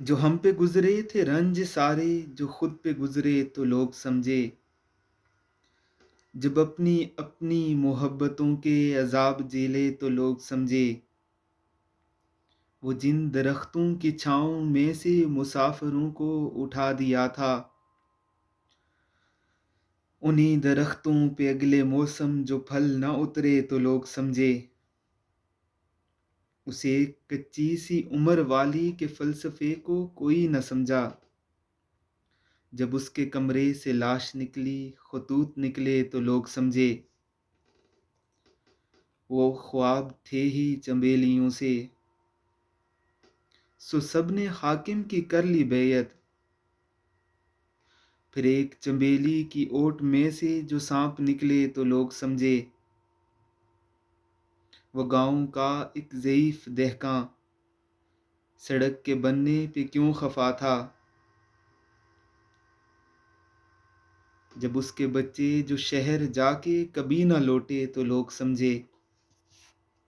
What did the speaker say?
جو ہم پہ گزرے تھے رنج سارے، جو خود پہ گزرے تو لوگ سمجھے، جب اپنی اپنی محبتوں کے عذاب جھیلے تو لوگ سمجھے، وہ جن درختوں کی چھاؤں میں سے مسافروں کو اٹھا دیا تھا، انہی درختوں پہ اگلے موسم جو پھل نہ اترے تو لوگ سمجھے، اسے ایک کچی سی عمر والی کے فلسفے کو کوئی نہ سمجھا، جب اس کے کمرے سے لاش نکلی خطوط نکلے تو لوگ سمجھے، وہ خواب تھے ہی چنبیلیوں سے، سو سب نے حاکم کی کر لی بیعت، پھر ایک چنبیلی کی اوٹ میں سے جو سانپ نکلے تو لوگ سمجھے، وہ گاؤں کا ایک ضعیف دہقاں سڑک کے بننے پہ کیوں خفا تھا، جب اس کے بچے جو شہر جا کے کبھی نہ لوٹے تو لوگ سمجھے،